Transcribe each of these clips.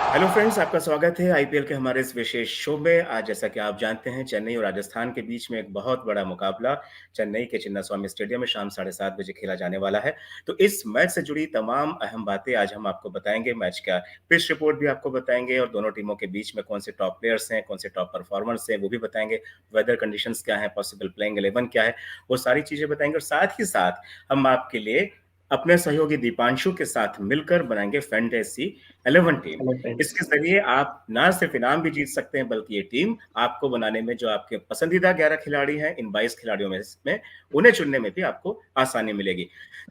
Hello friends, आपका स्वागत है आईपीएल के हमारे इस विशेष शो में। आज जैसा कि आप जानते हैं, चेन्नई और राजस्थान के बीच में एक बहुत बड़ा मुकाबला चेन्नई के चिन्नास्वामी स्टेडियम में शाम 7:30 बजे खेला जाने वाला है। तो इस मैच से जुड़ी तमाम अहम बातें आज हम आपको बताएंगे। मैच का पिच रिपोर्ट भी आपको बताएंगे और दोनों टीमों के बीच में कौन से टॉप प्लेयर्स हैं, कौन से टॉप परफॉर्मर्स हैं, वो भी बताएंगे। वेदर कंडीशंस क्या है, पॉसिबल प्लेइंग 11 क्या है, वो सारी चीजें बताएंगे। और साथ ही साथ हम आपके लिए अपने सहयोगी दीपांशु के साथ मिलकर बनाएंगे फैंटेसी 11 टीम। Hello friends. इसके जरिए आप ना सिर्फ इनाम भी जीत सकते हैं, बल्कि ये टीम आपको बनाने में जो आपके पसंदीदा 11 खिलाड़ी हैं, इन 22 खिलाड़ियों में उन्हें चुनने में भी आपको आसानी मिलेगी।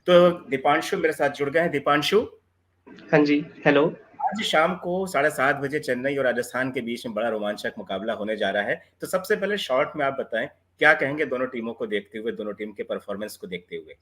तो दीपांशु मेरे साथ जुड़ गए हैं। दीपांशु, हाँ जी, हेलो। आज शाम को 7:30 बजे चेन्नई और राजस्थान के बीच में बड़ा रोमांचक मुकाबला होने जा रहा है। तो सबसे पहले शॉर्ट में आप बताएं, क्या कहेंगे दोनों टीमों को देखते हुए, दोनों टीम के परफॉर्मेंस को देखते हुए?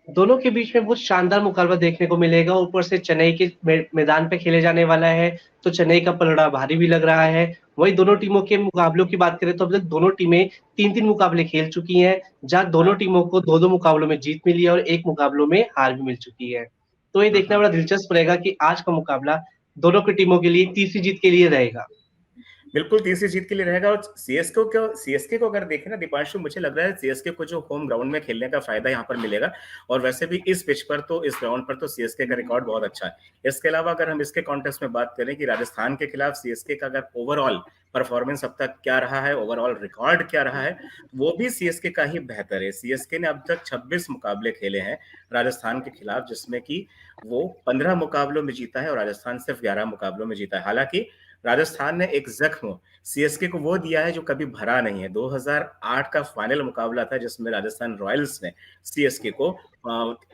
दोनों के बीच में बहुत शानदार मुकाबला देखने को मिलेगा। ऊपर से चेन्नई के मैदान पे खेले जाने वाला है, तो चेन्नई का पलड़ा भारी भी लग रहा है। वहीं दोनों टीमों के मुकाबलों की बात करें तो अब तक दोनों टीमें 3-3 मुकाबले खेल चुकी हैं, जहाँ दोनों टीमों को 2-2 मुकाबलों में जीत मिली है और 1 मुकाबलों में हार भी मिल चुकी है। तो ये देखना बड़ा दिलचस्प रहेगा कि आज का मुकाबला दोनों की टीमों के लिए तीसरी जीत के लिए रहेगा। बिल्कुल तीसरी जीत के लिए रहेगा। और सीएसके को अगर देखें ना दीपांशु, मुझे लग रहा है सीएसके को जो होम ग्राउंड में खेलने का फायदा यहाँ पर मिलेगा। और वैसे भी इस पिच पर, तो इस ग्राउंड पर तो सीएसके का रिकॉर्ड बहुत अच्छा है। इसके अलावा अगर हम इसके कॉन्टेस्ट में बात करें कि राजस्थान के खिलाफ सीएसके का अगर ओवरऑल परफॉर्मेंस अब तक क्या रहा है, ओवरऑल रिकॉर्ड क्या रहा है, वो भी सीएसके का ही बेहतर है। सीएसके ने अब तक 26 मुकाबले खेले हैं राजस्थान के खिलाफ, जिसमें कि वो 15 मुकाबलों में जीता है और राजस्थान सिर्फ 11 मुकाबलों में जीता है। हालांकि राजस्थान ने एक जख्म सीएसके को वो दिया है जो कभी भरा नहीं है। 2008 का फाइनल मुकाबला था जिसमें राजस्थान रॉयल्स ने सीएसके को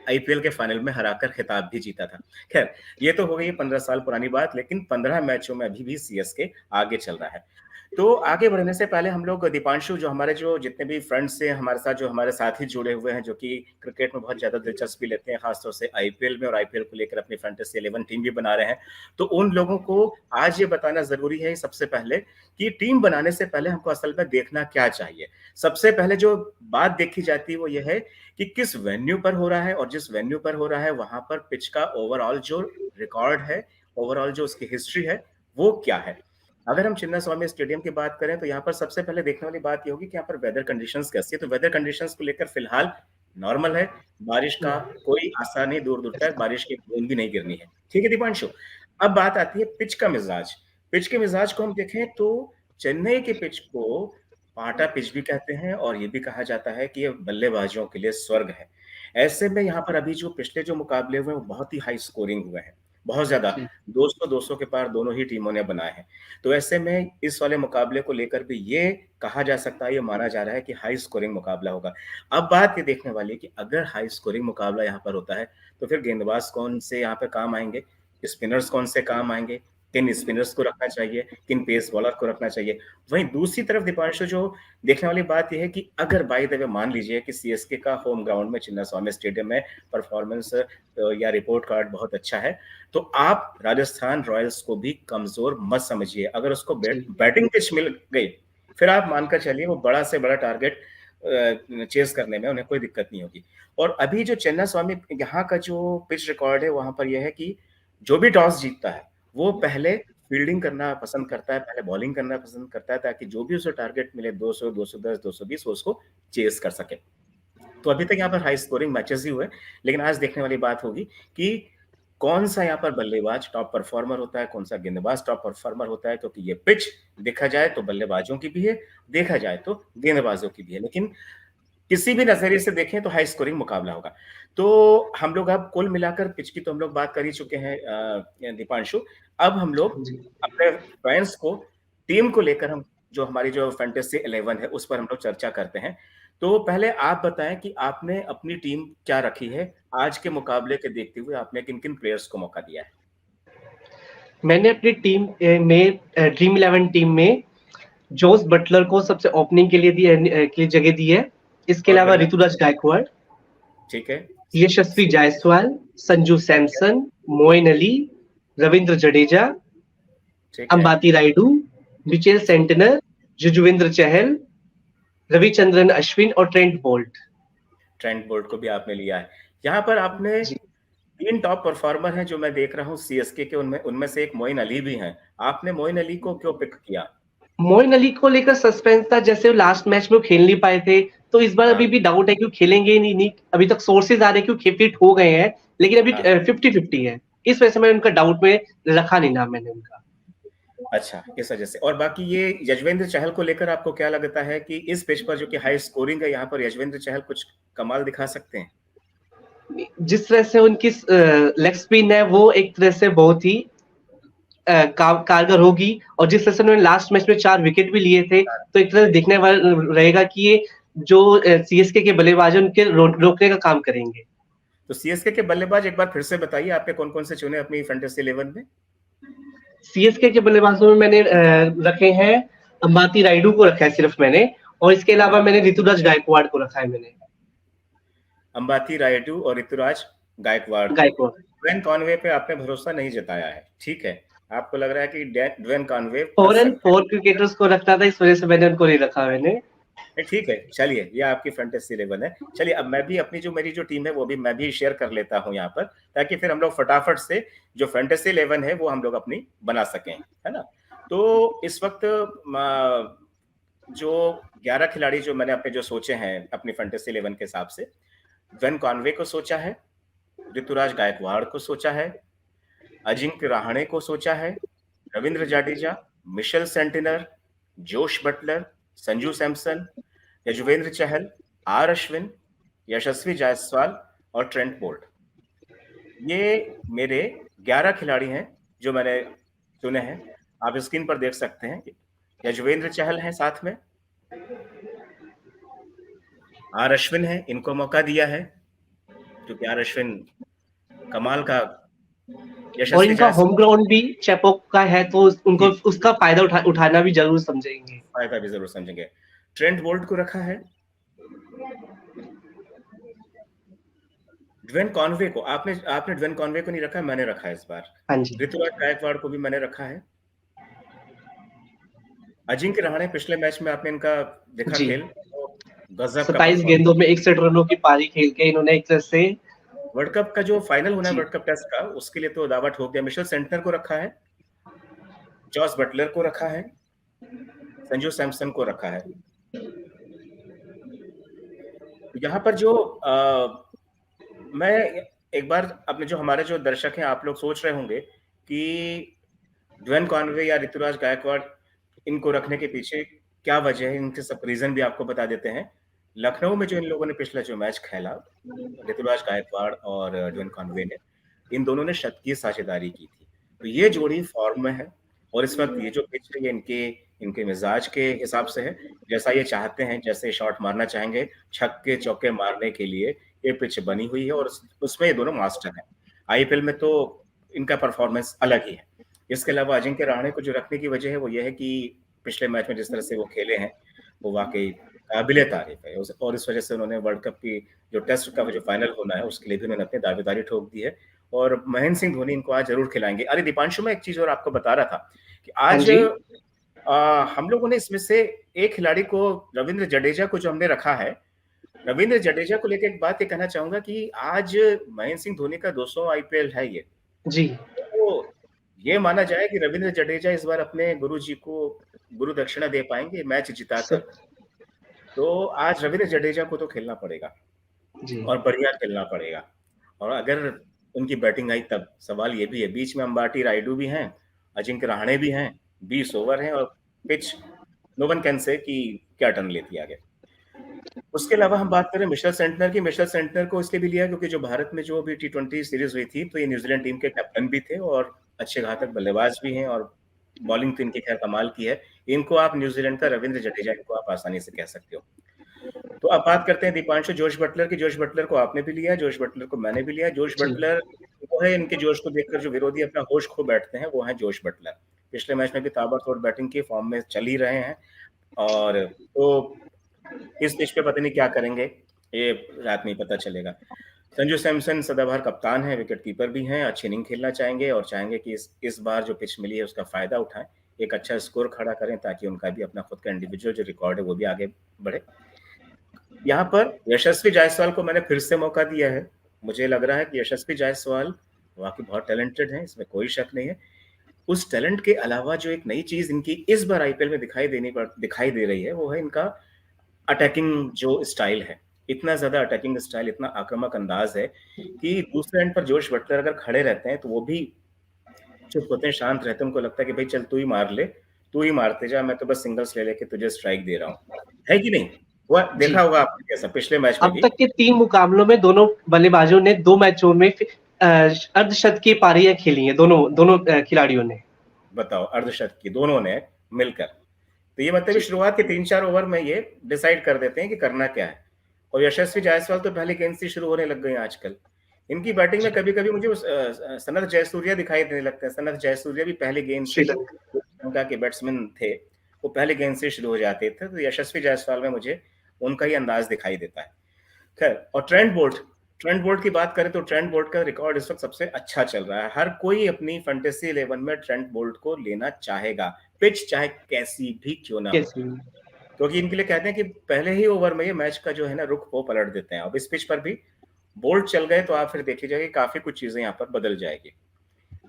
आईपीएल के फाइनल में हराकर खिताब भी जीता था। खैर, ये तो हो गई 15 साल पुरानी बात, लेकिन 15 मैचों में अभी भी सीएसके आगे चल रहा है। तो आगे बढ़ने से पहले हम लोग दीपांशु, जो हमारे जो जितने भी फ्रेंड्स हैं हमारे साथ, जो हमारे साथी जुड़े हुए हैं, जो कि क्रिकेट में बहुत ज्यादा दिलचस्पी लेते हैं, खासतौर से आईपीएल में, और आईपीएल को लेकर अपनी फैंटेसी 11 टीम भी बना रहे हैं, तो उन लोगों को आज ये बताना जरूरी है सबसे पहले कि टीम बनाने से पहले हमको असल में देखना क्या चाहिए। सबसे पहले जो बात देखी जाती है वो ये है कि किस वेन्यू पर हो रहा है, और जिस वेन्यू पर हो रहा है वहां पर पिच का ओवरऑल जो रिकॉर्ड है, ओवरऑल जो उसकी हिस्ट्री है, वो क्या है। अगर हम चिन्नास्वामी स्टेडियम की बात करें तो यहाँ पर सबसे पहले देखने वाली बात ये होगी कि यहाँ पर वेदर कंडीशंस कैसी है। तो वेदर कंडीशंस को लेकर फिलहाल नॉर्मल है। बारिश का कोई आसार नहीं, दूर दूर तक बारिश की बूंद भी नहीं गिरनी है। ठीक है दीपांशु, अब बात आती है पिच का मिजाज। पिच के मिजाज को हम देखें तो चेन्नई के पिच को पाटा पिच भी कहते हैं, और ये भी कहा जाता है कि ये बल्लेबाजों के लिए स्वर्ग है। ऐसे में यहाँ पर अभी जो पिछले जो मुकाबले हुए वो बहुत ही हाई स्कोरिंग हुए हैं, बहुत ज्यादा। 200 के पार दोनों ही टीमों ने बनाए हैं। तो ऐसे में इस वाले मुकाबले को लेकर भी ये कहा जा सकता है, ये माना जा रहा है कि हाई स्कोरिंग मुकाबला होगा। अब बात ये देखने वाली है कि अगर हाई स्कोरिंग मुकाबला यहाँ पर होता है तो फिर गेंदबाज कौन से यहाँ पे काम आएंगे, स्पिनर्स कौन से काम आएंगे, किन स्पिनर्स को रखना चाहिए, किन पेस बॉलर को रखना चाहिए। वहीं दूसरी तरफ दीपांशु, जो देखने वाली बात यह है कि अगर बाय द वे मान लीजिए कि सीएसके का होम ग्राउंड में चिन्नास्वामी स्टेडियम में परफॉर्मेंस या रिपोर्ट कार्ड बहुत अच्छा है, तो आप राजस्थान रॉयल्स को भी कमजोर मत समझिए। अगर उसको बैटिंग पिच मिल गई, फिर आप मानकर चलिए वो बड़ा से बड़ा टारगेट चेस करने में उन्हें कोई दिक्कत नहीं होगी। और अभी जो चिन्नास्वामी यहाँ का जो पिच रिकॉर्ड है, वहां पर यह है कि जो भी टॉस जीतता है वो पहले फील्डिंग करना पसंद करता है, पहले बॉलिंग करना पसंद करता है, ताकि जो भी उसे टारगेट मिले 200, 210, 220, वो उसको चेस कर सके। तो अभी तक यहाँ पर हाई स्कोरिंग मैचेस ही हुए, लेकिन आज देखने वाली बात होगी कि कौन सा यहाँ पर बल्लेबाज टॉप परफॉर्मर होता है, कौन सा गेंदबाज टॉप परफॉर्मर होता है। क्योंकि ये पिच देखा जाए तो बल्लेबाजों की भी है, देखा जाए तो गेंदबाजों की भी है, लेकिन किसी भी नजरिए से देखें तो हाई स्कोरिंग मुकाबला होगा। तो हम लोग अब कुल मिलाकर पिच की तो हम लोग बात कर ही चुके हैं दीपांशु। अब हम लोग अपने फैंस को, टीम को लेकर, हम जो हमारी जो फैंटेसी 11 है उस पर हम लोग चर्चा करते हैं। तो पहले आप बताएं कि आपने अपनी टीम क्या रखी है, आज के मुकाबले के देखते हुए आपने किन किन प्लेयर्स को मौका दिया है? मैंने अपनी टीम में ड्रीम 11 टीम में जोस बटलर को सबसे ओपनिंग के लिए जगह दी है। इसके बहुत अलावा बढ़िया। ऋतुराज गायकवाड़, ठीक है। यशस्वी जायसवाल, संजू सैमसन, मोइन अली, रविंद्र जडेजा, ठीक है। अंबाती रायडू, मिचेल सेंटनर, युजवेंद्र चहल, रविचंद्रन अश्विन और ट्रेंट बोल्ट। ट्रेंट बोल्ट को भी आपने लिया है। यहाँ पर आपने 3 टॉप परफॉर्मर हैं जो मैं देख रहा हूँ सीएसके के, उनमें उनमें से एक मोइन अली भी हैं। आपने मोइन अली को क्यों पिक किया? मोइन अली को लेकर सस्पेंस था, जैसे वो लास्ट मैच में वो खेल नहीं पाए थे, तो इस बार हाँ, अभी भी डाउट है कि वो खेलेंगे नहीं। अभी तक सोर्सेज आ रहे हैं कि वो फिट हो गए हैं, लेकिन अभी हाँ। 50-50 है। इस वजह से मैं उनका डाउट में रखा नहीं नाम मैंने उनका। अच्छा, इस वजह से। और बाकी ये यजवेंद्र चहल को लेकर आपको क्या लगता है कि इस पिच पर जो कि हाई स्कोरिंग है, यहाँ पर यजवेंद्र चहल कुछ कमाल दिखा सकते हैं? जिस तरह से उनकी लेग स्पिन है वो एक तरह से बहुत ही कारगर होगी, और जिस तरह से उन्होंने लास्ट मैच में 4 विकेट भी लिए थे, तो एक तरह से देखने वाला रहेगा कि ये जो सीएसके के बल्लेबाज है उनके रोकने का काम करेंगे। तो सीएसके के बल्लेबाज एक बार फिर से बताइए, आपने कौन-कौन से चुने अपनी फैंटेसी 11 में? सीएसके के बल्लेबाजों में मैंने रखे हैं, अंबाती रायडू को रखा है सिर्फ मैंने, और इसके अलावा मैंने ऋतुराज गायकवाड़ को रखा है मैंने। अंबाती रायडू और ऋतुराज गायकवाड़ को। गायकवाड़। ड्वेन कॉनवे पे आपने भरोसा नहीं जताया है, ठीक है। आपको लग रहा है कि ड्वेन कॉनवे फंस फॉरेन सकते हैं। 4 क्रिकेटर्स को रखना था, इस वजह से मैंने उनको नहीं रखा मैंने। नहीं, ठीक है, चलिए, ये आपकी फैंटेसी 11 है। चलिए, अब मैं भी अपनी जो मेरी जो टीम है वो भी मैं भी शेयर कर लेता हूँ यहाँ पर, ताकि फिर हम लोग फटाफट से जो फैंटेसी 11 है वो हम लोग अपनी बना सकें, है ना? तो इस वक्त जो 11 खिलाड़ी जो मैंने अपने जो सोचे हैं अपनी फैंटेसी 11 के हिसाब से, ड्वेन कॉनवे को सोचा है, ऋतुराज गायकवाड़ को सोचा है, अजिंक्य रहाणे को सोचा है, Ravindra Jadeja, Mitchell Santner, Jos Buttler, Sanju Samson, Yuzvendra Chahal, R Ashwin, Yashasvi Jaiswal और ट्रेंट बोल्ट। ये मेरे 11 खिलाड़ी हैं जो मैंने चुने हैं। आप स्क्रीन पर देख सकते हैं। यजुवेंद्र चहल हैं साथ में, आर अश्विन है, इनको मौका दिया है क्योंकि आर अश्विन कमाल का। और यशस्वी इनका होम जायसवाल ग्राउंड भी चेपॉक का है, तो उनको जी, उसका फायदा उठाना भी जरूर समझेंगे। फायदा भी जरूर समझेंगे। ट्रेंट बोल्ट को रखा है। ड्वेन कॉनवे को आपने आपने ड्वेन कॉनवे को नहीं रखा, मैंने रखा है इस बार। हाँ जी। ऋतुराज गायकवाड़ को भी मैंने रखा है। अजिंक्य रहाणे, पिछले मैच में आपने इनका देखा जी, खेल, तो गजब का 27 परफॉर्मेंस। गेंदों में 61 रनों की पारी खेल के इन्होंने एक तरह से। वर्ल्ड कप का जो फाइनल होना है, जी। वर्ल्ड कप टेस्ट का, उसके लिए तो दावा ठोक दिया। मिशेल सेंटनर को रखा है, जॉस बटलर को रखा है, संजू सैमसन को रखा है। यहाँ पर जो मैं एक बार अपने जो हमारे जो दर्शक हैं, आप लोग सोच रहे होंगे कि ड्वेन कॉनवे या ऋतुराज गायकवाड़ इनको रखने के पीछे क्या वजह है, इनके सब रीजन भी आपको बता देते हैं। लखनऊ में जो इन लोगों ने पिछला जो मैच खेला, ऋतुराज गायकवाड़ और ड्वेन कॉनवे ने, इन दोनों ने शतकीय साझेदारी की थी। तो ये जोड़ी फॉर्म में है, और इस वक्त ये जो पिच है ये इनके इनके मिजाज के हिसाब से है। जैसा ये चाहते हैं, जैसे शॉट मारना चाहेंगे, छक्के चौके मारने के लिए ये पिच बनी हुई है, और उसमें ये दोनों मास्टर हैं। आईपीएल में तो इनका परफॉर्मेंस अलग ही है। इसके अलावा अजिंक्य रहाणे को जो रखने की वजह है वो ये है कि पिछले मैच में जिस तरह से वो खेले हैं, वो वाकई काबिले तारीफ है। और इस वजह से उन्होंने वर्ल्ड कप की जो टेस्ट का जो फाइनल होना है उसके लिए भी उन्होंने अपनी दावेदारी ठोक दी है, और महेंद्र सिंह धोनी इनको आज जरूर खिलाएंगे। अरे दीपांशु, मैं एक चीज और आपको बता रहा था कि हाँ आज जी। हम लोगों ने इसमें से एक खिलाड़ी को, रविंद्र जडेजा को जो हमने रखा है, रविंद्र जडेजा को लेकर एक बात ये कहना चाहूंगा कि आज महेंद्र सिंह धोनी का 200 आईपीएल है ये। जी। तो ये माना जाए कि रविंद्र जडेजा इस बार अपने गुरु जी को गुरु दक्षिणा दे पाएंगे मैच जिताकर। तो आज रविंद्र जडेजा को तो खेलना पड़ेगा, जी। और बढ़िया खेलना पड़ेगा। और अगर उनकी बैटिंग आई तब सवाल ये भी है, बीच में अंबाटी रायडू भी हैं, अजिंक्य रहाणे भी हैं, 20 ओवर हैं, और pitch no one can say कि क्या टर्न लेती है आगे। उसके अलावा हम बात करें मिशेल सेंटनर की। मिशेल सेंटनर को इसलिए भी लिया क्योंकि जो भारत में जो भी T20 सीरीज हुई थी, तो ये न्यूजीलैंड टीम के कैप्टन भी थे और अच्छे घातक बल्लेबाज भी हैं, और बॉलिंग तो इनकी खैर कमाल की है। इनको आप न्यूजीलैंड का रविंद्र जडेजा इनको आप आसानी से कह सकते हो। तो अब बात करते हैं दीपांशु जोश बटलर की। जोश बटलर को आपने भी लिया, जोश बटलर को मैंने भी लिया। जोश जी। बटलर वो है, इनके जोश को देखकर जो विरोधी अपना होश खो बैठते हैं, वो है जोश बटलर। पिछले मैच में भी ताबड़तोड़ बैटिंग की, फॉर्म में चल ही रहे हैं, और तो इस पिच पे पता नहीं क्या करेंगे, ये रात में ही पता चलेगा। संजू सैमसन सदाबहार कप्तान है, विकेट कीपर भी हैं, अच्छी इनिंग खेलना चाहेंगे, और चाहेंगे कि इस बार जो पिच मिली है उसका फायदा उठाएं, एक अच्छा स्कोर खड़ा करें, ताकि उनका भी अपना खुद का इंडिविजुअल जो रिकॉर्ड है वो भी आगे बढ़े। यहाँ पर यशस्वी जायसवाल को मैंने फिर से मौका दिया है। मुझे लग रहा है कि यशस्वी जायसवाल वाकई बहुत टैलेंटेड है, इसमें कोई शक नहीं है। उस टैलेंट के अलावा जो एक नई चीज इनकी इस बार आईपीएल में दिखाई दे रही है, वो है इनका अटैकिंग जो स्टाइल है। इतना ज्यादा अटैकिंग स्टाइल, इतना आक्रामक अंदाज है कि दूसरे एंड पर जोश बटलर अगर खड़े रहते हैं तो वो भी चुप होते हैं, शांत रहते हैं। उनको लगता है कि भाई चल तू ही मार ले, तू ही मारते जा, मैं तो बस सिंगल्स ले लेके तुझे स्ट्राइक दे रहा हूँ, है कि नहीं? वो जी। देखा होगा आपने कैसा पिछले मैच में अब भी। तक के 3 मुकाबलों में दोनों बल्लेबाजों ने 2 मैचों में अर्धशतकीय पारियां खेली हैं, दोनों खिलाड़ियों ने। बताओ, अर्धशतक की दोनों ने मिलकर। तो ये मतलब जी। शुरुआत के 3-4 ओवर में ये डिसाइड कर देते हैं कि करना क्या है। और यशस्वी जायसवाल तो पहले गेंद से शुरू होने लग गए हैं आजकल। इनकी बैटिंग में जी। कभी कभी मुझे सनत जयसूर्या दिखाई देने लगते हैं। सनत जयसूर्या भी पहले गेंद से ही श्रीलंका। श्रीलंका के बैट्समैन थे, वो पहले गेंद से शुरू हो जाते थे। तो यशस्वी जायसवाल में मुझे उनका ही अंदाज दिखाई देता है। खैर, और ट्रेंट बोल्ट की बात करें तो ट्रेंट बोल्ट का रिकॉर्ड इस वक्त सबसे अच्छा चल रहा है। हर कोई अपनी फैंटेसी 11 में ट्रेंट बोल्ट को लेना चाहेगा, पिच चाहे कैसी भी क्यों ना हो, कैसे? क्योंकि इनके लिए कहते हैं कि पहले ही ओवर में ये मैच का जो है ना रुख वो पलट देते हैं। अब इस पिच पर भी बोल्ट चल गए तो आप फिर देख लीजिएगा कि काफी कुछ चीजें यहाँ पर बदल जाएगी।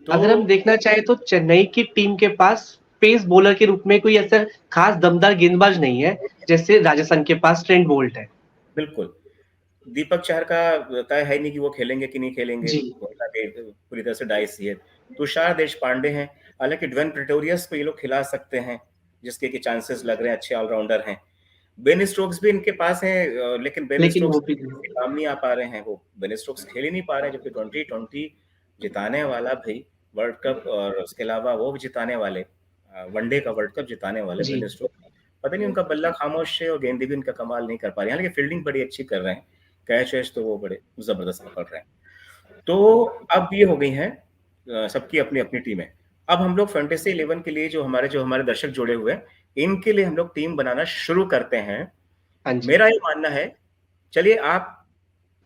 तो अगर हम देखना चाहें तो चेन्नई की टीम के पास पेस बॉलर के रूप में कोई ऐसा खास दमदार गेंदबाज नहीं है, जैसे राजस्थान के पास ट्रेंट बोल्ट है। बिल्कुल, दीपक चहर का तय है नहीं कि वो खेलेंगे कि नहीं खेलेंगे, जी। उनका पूरी तरह से डाइस ही है। तुषार देशपांडे हैं, हालांकि ड्वेन प्रेटोरियस को ये लोग खिला सकते हैं, जिसके कि चांसेस लग रहे हैं, अच्छे ऑलराउंडर हैं। बेन स्टोक्स भी इनके पास हैं, लेकिन बेन लेकिन स्टोक्स वो भी काम नहीं आ पा रहे हैं। वो बेन स्टोक्स खेल ही नहीं पा रहे हैं, जबकि 2020 जिताने वाला भाई वर्ल्ड कप, और उसके अलावा वो भी जिताने वाले वनडे का वर्ल्ड कप जिताने वाले जी। बेन स्टोक्स, पता नहीं उनका बल्ला खामोश है और गेंदे भी उनका कमाल नहीं कर पा रहे हैं। हालांकि फील्डिंग बड़ी अच्छी कर रहे हैं, कैच वैच तो वो बड़े जबरदस्त पकड़ रहे हैं। तो अब ये हो गई हैं सबकी अपनी अपनी टीमें। अब हम लोग फैंटेसी 11 के लिए जो हमारे दर्शक जुड़े हुए हैं, इनके लिए हम लोग टीम बनाना शुरू करते हैं। हाँ जी। मेरा ये मानना है, चलिए आप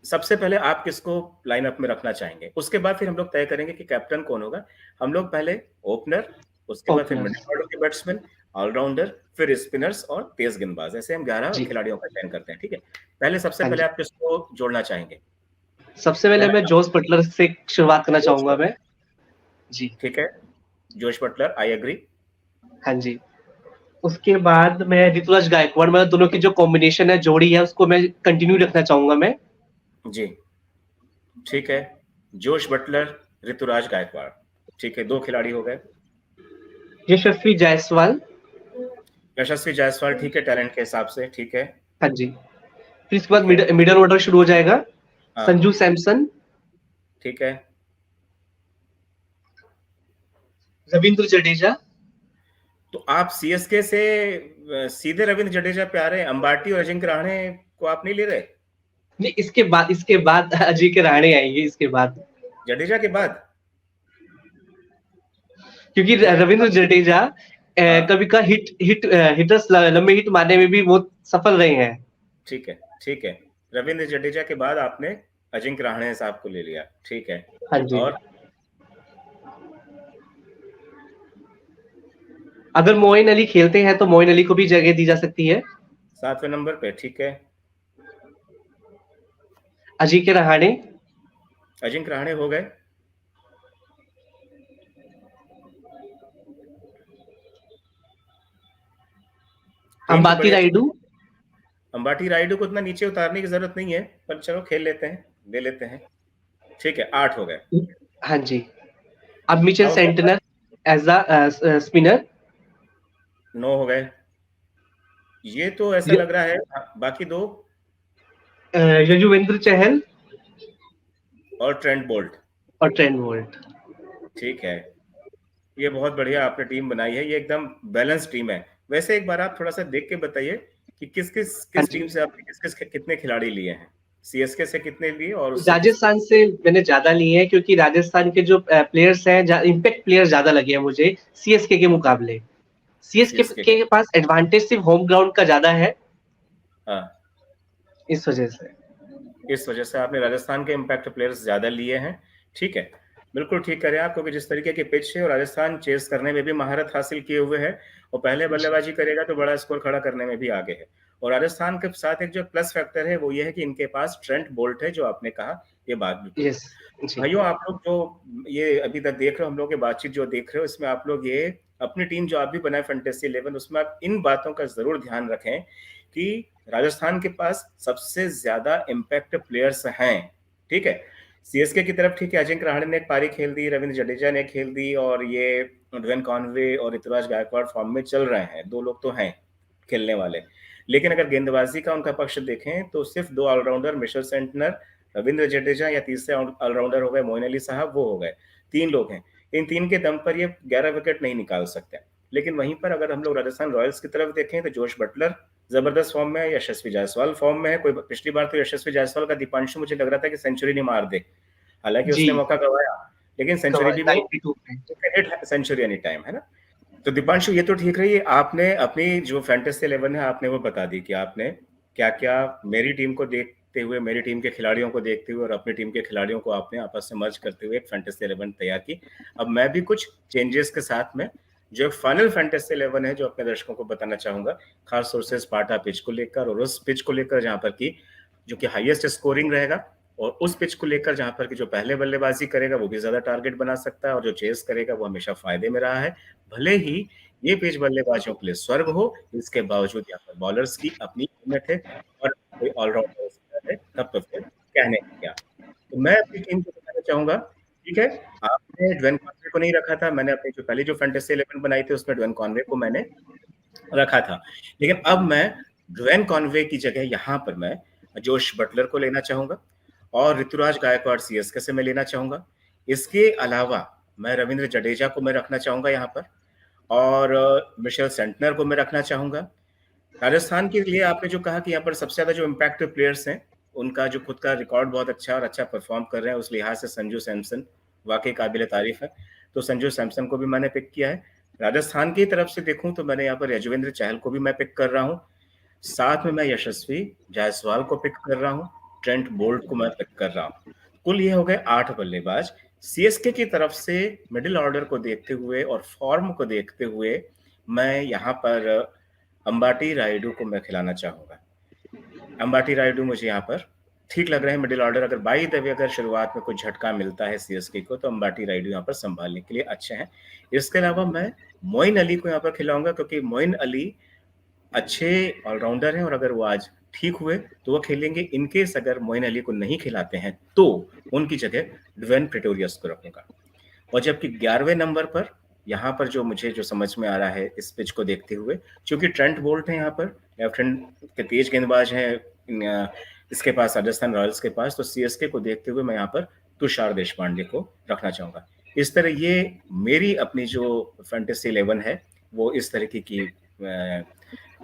सबसे पहले आप किसको लाइनअप में रखना चाहेंगे, उसके बाद फिर हम लोग तय करेंगे कि कैप्टन कौन होगा। हम लोग पहले ओपनर, उसके बाद फिर ओपनर। मिडिल ऑर्डर के बैट्समैन, ऑलराउंडर, फिर स्पिनर्स और तेज गेंदबाज, ऐसे हम 11 जी। खिलाड़ियों का चयन करते हैं। ठीक है, पहले सबसे हाँ पहले जी। आप किसको जोड़ना चाहेंगे? सबसे पहले मैं पहला जोस बटलर से शुरुआत करना जोश चाहूंगा बटलर, मैं। जी। ठीक है, जोश बटलर, आई एग्री। हाँ जी। उसके बाद मैं ऋतुराज गायकवाड़, मतलब दोनों की जो कॉम्बिनेशन है, जोड़ी है, उसको मैं कंटिन्यू रखना चाहूंगा मैं। जी, ठीक है, जोश बटलर, ऋतुराज गायकवाड़, ठीक है, 2 खिलाड़ी हो गए। यशस्वी जायसवाल। यशस्वी जायसवाल, ठीक है, टैलेंट के हिसाब से, ठीक है। हाँ जी। फिर इसके बाद ठीक है, मिडल ऑर्डर शुरू हो जाएगा। हाँ, संजू सैमसन, ठीक है। रविंद्र जडेजा। तो आप सीएसके से सीधे रविंद्र जडेजा पे आ रहे हैं, अंबाटी और अजिंक्य रहाणे को आप नहीं ले रहे? नहीं, इसके बाद अजिंक्य रहाणे आएंगे इसके बाद, जडेजा के बाद? क्योंकि जडेजा के रविंद्र बाद, जडेजा हाँ, कभी का हिटर्स लंबे हिट मारने में भी बहुत सफल रहे हैं। ठीक है, ठीक है, रविंद्र जडेजा के बाद आपने अजिंक्य रहाणे साहब को ले लिया, ठीक है। हाँ जी। और अगर मोइन अली खेलते हैं तो मोइन अली को भी जगह दी जा सकती है। 7वें नंबर पे, ठीक है, अजिंक्य रहाणे। अजिंक्य रहाणे हो गए। टीम तो अंबाती बड़ी अच्छी। रायडू। अंबाटी रायडू को उतना नीचे उतारने की जरूरत नहीं है, पर चलो खेल लेते हैं, ले लेते हैं, ठीक है, 8 हो गए। हाँ जी। अब मिचेल अब हम लोग सेंटनर एज अ स्पिनर। 9 हो गए। ये तो ऐसा लग रहा है, बाकी 2 यजुवेंद्र चहल और ट्रेंट बोल्ट, और ट्रेंट बोल्ट। ठीक है। ये बहुत बढ़िया आपने टीम बनाई है, ये एकदम बैलेंस टीम है। वैसे एक बार आप थोड़ा सा देख के बताइए कि किस किस हाँ किस जी। टीम से आपने किस किस कितने खिलाड़ी लिए हैं, सीएसके से कितने लिए और उससे किस। राजस्थान से मैंने ज्यादा लिए हैं, क्योंकि राजस्थान के जो प्लेयर्स हैं, इम्पैक्ट प्लेयर ज्यादा लगे हैं मुझे सीएसके के मुकाबले। सीएसके सीएसके के, के पास एडवांटेज सिर्फ होम ग्राउंड का ज्यादा है, हाँ, इस वजह से। इस वजह से आपने राजस्थान के इम्पैक्ट प्लेयर्स ज्यादा लिए हैं, ठीक है। बिल्कुल ठीक करें आप, क्योंकि जिस तरीके की पिच है और राजस्थान चेस करने में भी महारत हासिल किए हुए है, और पहले जी। बल्लेबाजी करेगा तो बड़ा स्कोर खड़ा करने में भी आगे है। और राजस्थान के साथ एक जो प्लस फैक्टर है वो ये है कि इनके पास ट्रेंट बोल्ट है, जो आपने कहा ये बात बिल्कुल। यस जी। भाइयों, आप लोग जो ये अभी तक देख रहे हो, हम लोग की बातचीत जो देख रहे हो, इसमें आप लोग ये अपनी टीम जो आप भी बनाए फैंटेसी 11, उसमें आप इन बातों का जरूर ध्यान रखें कि राजस्थान के पास सबसे ज्यादा इम्पैक्ट प्लेयर्स हैं। ठीक है, सीएसके की तरफ ठीक है, अजिंक्य रहाणे ने एक पारी खेल दी, रविंद्र जडेजा ने खेल दी, और ये ड्वेन कॉनवे और ऋतुराज गायकवाड़ फॉर्म में चल रहे हैं, दो लोग तो हैं खेलने वाले। लेकिन अगर गेंदबाजी का उनका पक्ष देखें तो सिर्फ दो allrounder, Mitchell Santner, Ravindra Jadeja, या तीसरे ऑलराउंडर हो गए मोइन अली साहब, वो हो गए, तीन लोग हैं। इन तीन के दम पर ये 11 विकेट नहीं निकाल सकते। लेकिन वहीं पर अगर हम लोग राजस्थान रॉयल्स की तरफ देखें तो जोश बटलर जबरदस्त फॉर्म में है, यशस्वी जायसवाल फॉर्म में है। कोई पिछली बार तो यशस्वी जायसवाल का दीपांशु मुझे लग रहा था कि सेंचुरी नहीं मार दे, हालांकि जी, उसने मौका गवाया, लेकिन सेंचुरी भी वो 92 पे। हिट सेंचुरी एनी टाइम है ना। तो दीपांशु, ये तो ठीक रही, आपने अपनी जो फैंटेसी 11 है आपने वो बता दी कि आपने क्या क्या मेरी टीम को देखते हुए, मेरी टीम के खिलाड़ियों को देखते हुए और अपनी टीम के खिलाड़ियों को आपने आपस में मर्ज करते हुए एक फैंटेसी 11 तैयार की। अब मैं भी कुछ चेंजेस के साथ में जो फाइनल फैंटेसी 11 है जो अपने दर्शकों को बताना चाहूंगा, खास तौर से स्पार्टा पिच को लेकर, और उस पिच को लेकर जहां पर की जो कि हाईएस्ट स्कोरिंग रहेगा, और उस पिच को लेकर जहां पर कि जो पहले बल्लेबाजी करेगा वो भी ज्यादा टारगेट बना सकता है, और जो चेस करेगा वो हमेशा फायदे में रहा है। भले ही ये पिच बल्लेबाजों के लिए स्वर्ग हो, इसके बावजूद यहाँ पर बॉलर्स की अपनी कीमत है, और कोई ऑलराउंडर है तब तो फिर कहने का क्या। तो मैं अपनी टीम को बताना चाहूंगा, ठीक है, आपने ड्वेन कॉनवे को नहीं रखा था, मैंने अपनी जो पहली जो फैंटेसी 11 बनाई थी उसमें ड्वेन कॉनवे को मैंने रखा था। लेकिन अब मैं ड्वेन कॉनवे की जगह यहाँ पर मैं जोश बटलर को लेना चाहूंगा, और ऋतुराज गायकवाड़ सीएसके से मैं लेना चाहूंगा। इसके अलावा मैं रविंद्र जडेजा को मैं रखना चाहूंगा यहाँ पर, और मिशेल सेंटनर को मैं रखना चाहूंगा। राजस्थान के लिए आपने जो कहा कि यहाँ पर सबसे ज्यादा जो इम्पैक्टिव प्लेयर्स हैं, उनका जो खुद का रिकॉर्ड बहुत अच्छा और अच्छा परफॉर्म कर रहे हैं, उस लिहाज से संजू सैमसन वाकई काबिल तारीफ है, तो संजू सैमसन को भी मैंने पिक किया है। राजस्थान की तरफ से देखूं तो मैंने यहाँ पर यजुवेंद्र चहल को भी मैं पिक कर रहा हूँ, साथ में मैं यशस्वी जायसवाल को पिक कर रहा हूँ, ट्रेंट बोल्ट को मैं पिक कर रहा हूँ। कुल ये हो गए 8 बल्लेबाज। सीएसके की तरफ से मिडिल ऑर्डर को देखते हुए और फॉर्म को देखते हुए मैं यहाँ पर अंबाटी रायडू को मैं खिलाना चाहूंगा। अंबाटी रायडू मुझे यहाँ पर ठीक लग रहे हैं मिडिल ऑर्डर। अगर बाई द वे अगर शुरुआत में कुछ झटका मिलता है सीएसके को तो अंबाटी रायडू यहाँ पर संभालने के लिए अच्छे हैं। इसके अलावा मैं मोइन अली को यहाँ पर खिलाऊंगा, क्योंकि मोइन अली अच्छे ऑलराउंडर हैं, और अगर वो आज ठीक हुए तो वो खेलेंगे। इनकेस अगर मोइन अली को नहीं खिलाते हैं तो उनकी जगह ड्वेन प्रेटोरियस को रखूंगा। और जबकि 11वें नंबर पर यहाँ पर जो मुझे जो समझ में आ रहा है इस पिच को देखते हुए, क्योंकि ट्रेंट बोल्ट है यहाँ पर, लेफ्ट हैंड के तेज गेंदबाज हैं इसके पास, राजस्थान रॉयल्स के पास, तो सीएसके को देखते हुए मैं यहाँ पर तुषार देशपांडे को रखना चाहूंगा। इस तरह ये मेरी अपनी जो फैंटेसी 11 है वो इस तरीके की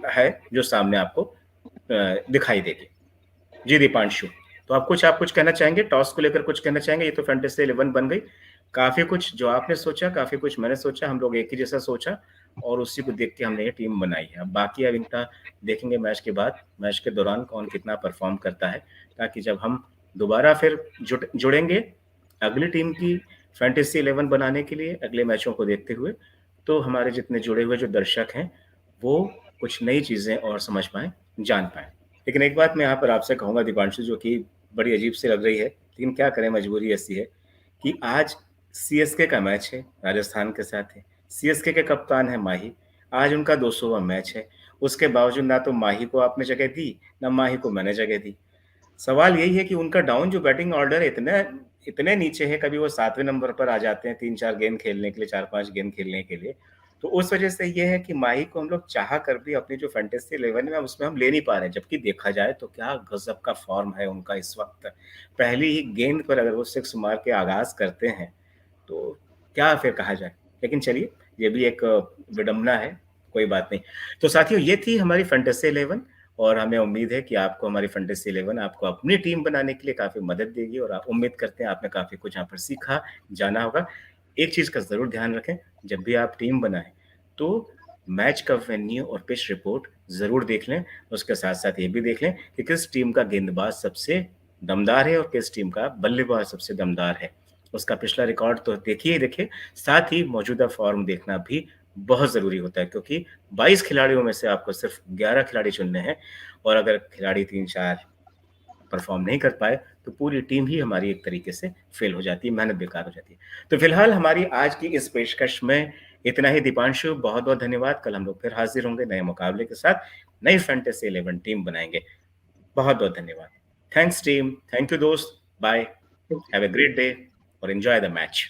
है जो सामने आपको दिखाई देगी। जी दीपांशु, तो आप कुछ कहना चाहेंगे टॉस को लेकर, कुछ कहना चाहेंगे? ये तो फैंटेसी 11 बन गई, काफी कुछ जो आपने सोचा, काफी कुछ मैंने सोचा, हम लोग एक ही जैसा सोचा और उसी को देख के हमने ये टीम बनाई है। अब बाकी अब इनका देखेंगे मैच के बाद, मैच के दौरान कौन कितना परफॉर्म करता है, ताकि जब हम दोबारा फिर जुड़ेंगे अगली टीम की फैंटेसी 11 बनाने के लिए अगले मैचों को देखते हुए, तो हमारे जितने जुड़े हुए जो दर्शक हैं वो कुछ नई चीजें और समझ पाए, जान पाए। लेकिन एक बात मैं यहाँ पर आपसे कहूंगा दीपांशु, जो कि बड़ी अजीब सी लग रही है, लेकिन क्या करें, मजबूरी ऐसी है कि आज सीएसके का मैच है, राजस्थान के साथ है। सीएसके के कप्तान है माही, आज उनका 200वां मैच है। उसके बावजूद ना तो माही को आपने जगह दी, ना माही को मैंने जगह दी। सवाल यही है कि उनका डाउन जो बैटिंग ऑर्डर इतने इतने नीचे है, कभी वो 7वें नंबर पर आ जाते हैं 3-4 गेंद खेलने के लिए, 4-5 गेंद खेलने के लिए। तो उस वजह से ये है कि माही को हम लोग चाह कर भी अपनी जो फैंटेसी 11 में उसमें हम ले नहीं पा रहे हैं। जबकि देखा जाए तो क्या गजब का फॉर्म है उनका इस वक्त, पहली ही गेंद पर अगर वो 6 मार के आगाज करते हैं तो क्या फिर कहा जाए। लेकिन चलिए, ये भी एक विडंबना है, कोई बात नहीं। तो साथियों, ये थी हमारी फैंटेसी 11, और हमें उम्मीद है कि आपको हमारी फैंटेसी 11 आपको अपनी टीम बनाने के लिए काफी मदद देगी, और आप उम्मीद करते हैं आपने काफी कुछ यहाँ पर सीखा, जाना होगा। एक चीज का जरूर ध्यान रखें, जब भी आप टीम बनाएं तो मैच का वेन्यू और पिच रिपोर्ट जरूर देख लें। उसके साथ साथ ये भी देख लें कि किस टीम का गेंदबाज सबसे दमदार है और किस टीम का बल्लेबाज सबसे दमदार है। उसका पिछला रिकॉर्ड तो देखिए, साथ ही मौजूदा फॉर्म देखना भी बहुत ज़रूरी होता है, क्योंकि 22 खिलाड़ियों में से आपको सिर्फ 11 खिलाड़ी चुनने हैं, और अगर खिलाड़ी 3-4 परफॉर्म नहीं कर पाए तो पूरी टीम ही हमारी एक तरीके से फेल हो जाती है, मेहनत बेकार हो जाती है। तो फिलहाल हमारी आज की इस पेशकश में इतना ही। दीपांशु, बहुत-बहुत धन्यवाद। कल हम लोग फिर हाज़िर होंगे नए मुकाबले के साथ, नई फैंटेसी 11 टीम बनाएँगे। बहुत-बहुत धन्यवाद। थैंक्स टीम, थैंक यू दोस्त, bye, have a great day और एन्जॉय द मैच।